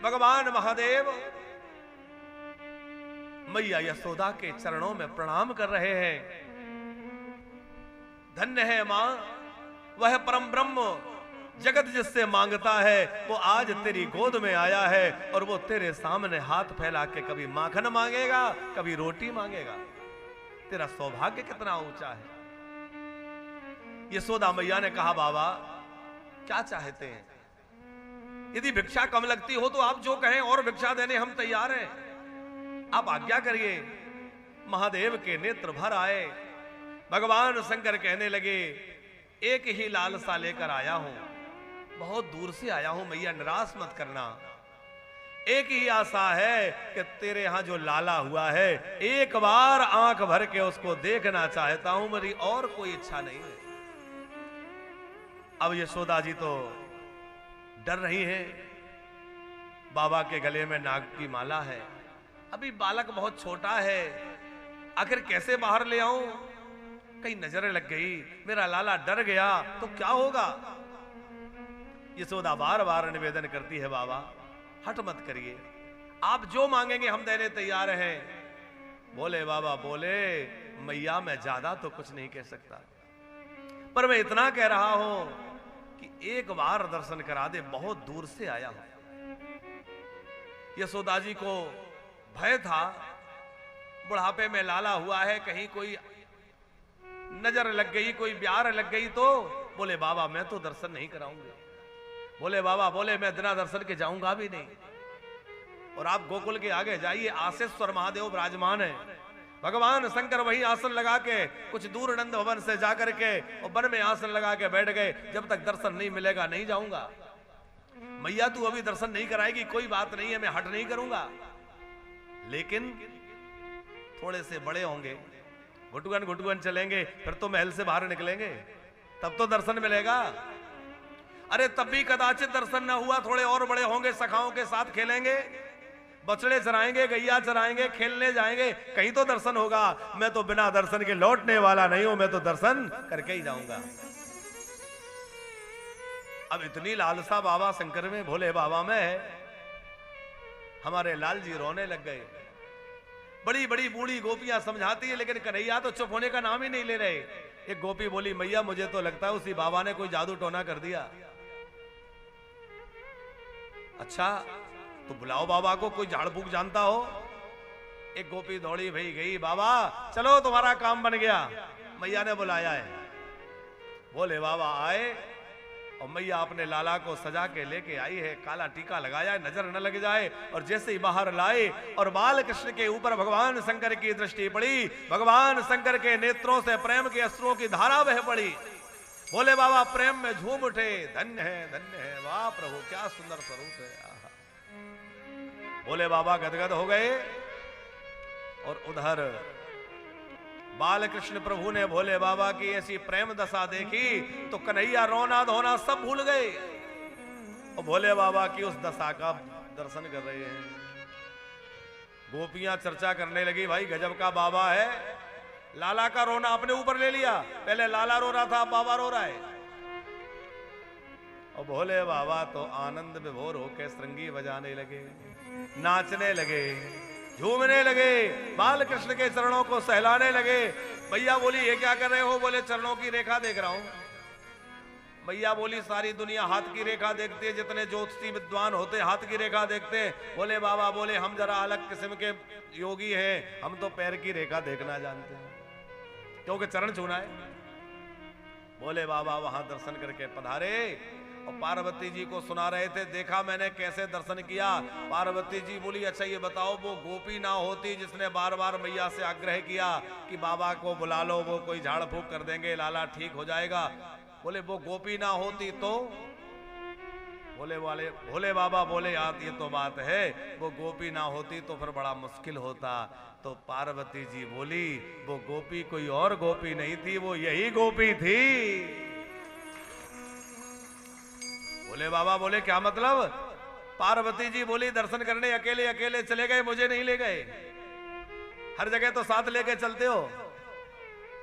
भगवान महादेव मैया यशोदा के चरणों में प्रणाम कर रहे हैं। धन्य है मां, वह परम ब्रह्म जगत जिससे मांगता है वो आज तेरी गोद में आया है और वो तेरे सामने हाथ फैला के कभी माखन मांगेगा, कभी रोटी मांगेगा। तेरा सौभाग्य कितना ऊंचा है। यशोदा मैया ने कहा, बाबा क्या चाहते हैं? यदि भिक्षा कम लगती हो तो आप जो कहें और भिक्षा देने हम तैयार हैं, आप आज्ञा करिए। महादेव के नेत्र भर आए। भगवान शंकर कहने लगे, एक ही लालसा लेकर आया हूं, बहुत दूर से आया हूं मैया, निराश मत करना। एक ही आशा है कि तेरे यहां जो लाला हुआ है एक बार आंख भर के उसको देखना चाहता हूं, मेरी और कोई इच्छा नहीं है। अब यशोदा जी तो डर रही हैं। बाबा के गले में नाग की माला है, अभी बालक बहुत छोटा है, आखिर कैसे बाहर ले आऊं? कहीं नजर लग गई, मेरा लाला डर गया तो क्या होगा? यशोदा बार बार निवेदन करती है, बाबा हट मत करिए, आप जो मांगेंगे हम देने तैयार हैं। बोले बाबा बोले, मैया मैं ज्यादा तो कुछ नहीं कह सकता, पर मैं इतना कह रहा हूं कि एक बार दर्शन करा दे, बहुत दूर से आया हूं। यशोदा जी को भय था, बुढ़ापे में लाला हुआ है, कहीं कोई नजर लग गई, कोई ब्यार लग गई तो। बोले बाबा मैं तो दर्शन नहीं कराऊंगा। बोले बाबा बोले, मैं बिना दर्शन के जाऊंगा भी नहीं। और आप गोकुल के आगे जाइए, आसेश्वर महादेव विराजमान है। भगवान शंकर वही आसन लगा के कुछ दूर नंद भवन से जाकर के और वन में आसन लगा के बैठ गए, जब तक दर्शन नहीं मिलेगा नहीं जाऊंगा। मैया तू अभी दर्शन नहीं कराएगी, कोई बात नहीं है, मैं हट नहीं करूंगा, लेकिन थोड़े से बड़े होंगे, घुटुगन घुटुगन चलेंगे, फिर तो महल से बाहर निकलेंगे, तब तो दर्शन मिलेगा। अरे तब भी कदाचित दर्शन न हुआ, थोड़े और बड़े होंगे, सखाओं के साथ खेलेंगे, बछड़े चराएंगे, गैया चराएंगे, खेलने जाएंगे, कहीं तो दर्शन होगा। मैं तो बिना दर्शन के लौटने वाला नहीं हूं, मैं तो दर्शन करके ही जाऊंगा। अब इतनी लालसा बाबा शंकर में, भोले बाबा में, हमारे लाल जी रोने लग गए। बड़ी बड़ी बूढ़ी गोपियां समझाती है, लेकिन कन्हैया तो चुप होने का नाम ही नहीं ले रहे। एक गोपी बोली, मैया मुझे तो लगता है उसी बाबा ने कोई जादू टोना कर दिया। अच्छा तो बुलाओ बाबा को, कोई झाड़ फूक जानता हो। एक गोपी दौड़ी भाई गई, बाबा चलो तुम्हारा काम बन गया, मैया ने बुलाया है। बोले बाबा आए और मैया अपने लाला को सजा के लेके आई है, काला टीका लगाया, नजर न लग जाए। और जैसे ही बाहर लाए और बाल कृष्ण के ऊपर भगवान शंकर की दृष्टि पड़ी, भगवान शंकर के नेत्रों से प्रेम के अश्रुओं की धारा बह पड़ी। बोले बाबा प्रेम में झूम उठे, धन्य है, वाह प्रभु क्या सुंदर स्वरूप है। बोले बाबा गदगद हो गए। और उधर बाल कृष्ण प्रभु ने भोले बाबा की ऐसी प्रेम दशा देखी तो कन्हैया रोना धोना सब भूल गए और भोले बाबा की उस दशा का दर्शन कर रहे हैं। गोपियां चर्चा करने लगी, भाई गजब का बाबा है, लाला का रोना अपने ऊपर ले लिया, पहले लाला रो रहा था, बाबा रो रहा है। और भोले बाबा तो आनंद विभोर होकर श्रृंगी बजाने लगे, नाचने लगे, झूमने लगे, बाल कृष्ण के चरणों को सहलाने लगे। भैया बोली ये क्या कर रहे हो? बोले चरणों की रेखा देख रहा हूं। भैया बोली सारी दुनिया हाथ की रेखा देखती है, जितने ज्योतिषी विद्वान होते हाथ की रेखा देखते हैं। बोले बाबा बोले हम जरा अलग किस्म के योगी हैं, हम तो पैर की रेखा देखना जानते हैं, क्योंकि चरण छूना है। बोले बाबा वहां दर्शन करके पधारे और पार्वती जी को सुना रहे थे, देखा मैंने कैसे दर्शन किया। पार्वती जी बोली अच्छा ये बताओ, वो गोपी ना होती जिसने बार बार मैया से आग्रह किया कि बाबा को बुला लो, वो कोई झाड़ फूक कर देंगे, लाला ठीक हो जाएगा। बोले वो गोपी ना होती तो? भोले बाबा बोले यार ये तो बात है, वो गोपी ना होती तो फिर बड़ा मुश्किल होता। तो पार्वती जी बोली वो गोपी कोई और गोपी नहीं थी, वो यही गोपी थी। भोले बाबा बोले क्या मतलब? पार्वती जी बोली दर्शन करने अकेले अकेले चले गए, मुझे नहीं ले गए, हर जगह तो साथ लेके चलते हो,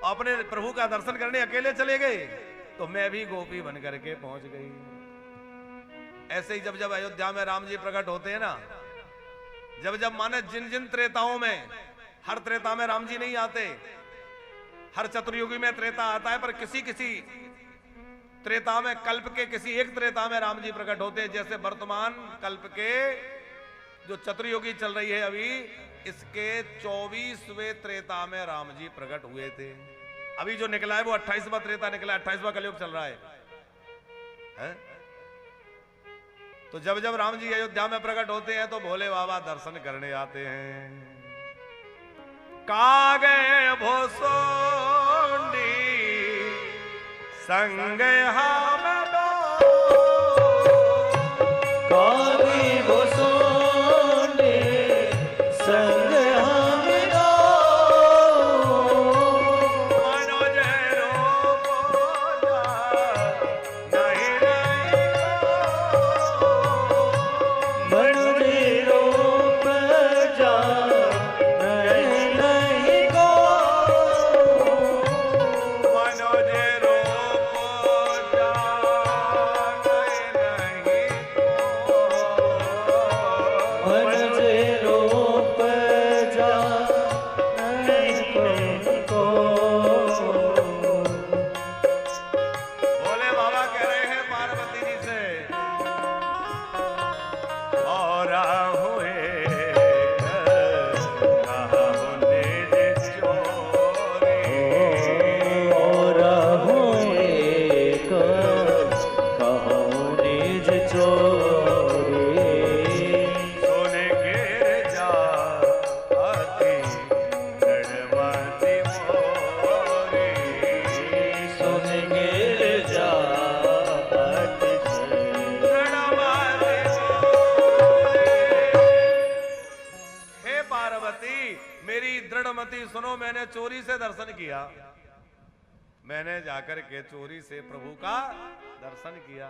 अपने प्रभु का दर्शन करने अकेले चले गए, तो मैं भी गोपी बन करके पहुंच गई। ऐसे ही जब जब अयोध्या में राम जी प्रकट होते हैं ना, जब जब माने जिन जिन त्रेताओं में, हर त्रेता में राम जी नहीं आते, हर चतुर्युगी में त्रेता आता है, पर किसी किसी त्रेता में, कल्प के किसी एक त्रेता में राम जी प्रकट होते हैं। जैसे वर्तमान कल्प के जो चतुर्युगी चल रही है अभी, इसके 24वें त्रेता में राम जी प्रकट हुए थे। अभी जो निकला है वो 28वां त्रेता निकला, 28वां कलयुग चल रहा है? तो जब जब राम जी अयोध्या में प्रकट होते हैं तो भोले बाबा दर्शन करने आते हैं। कागे भोसोंडी संग हम कागे भोसोंडी संग हम मनोज रूप जा नहीं नहीं को मनोज रूप जा नहीं मनोज रूप जा नहीं को। भोले बाबा कह रहे हैं पार्वती जी से, और हुए कहा निज चोरी, और हुए कहूँ निज चोरी। सुन गिर जा अति दृढ़मति मोरी, सुन गिर जा अतिशय दृढ़मति मोरी। हे पार्वती, मेरी दृढ़मति सुनो, मैंने चोरी से दर्शन किया, मैंने जाकर के चोरी से प्रभु का दर्शन किया।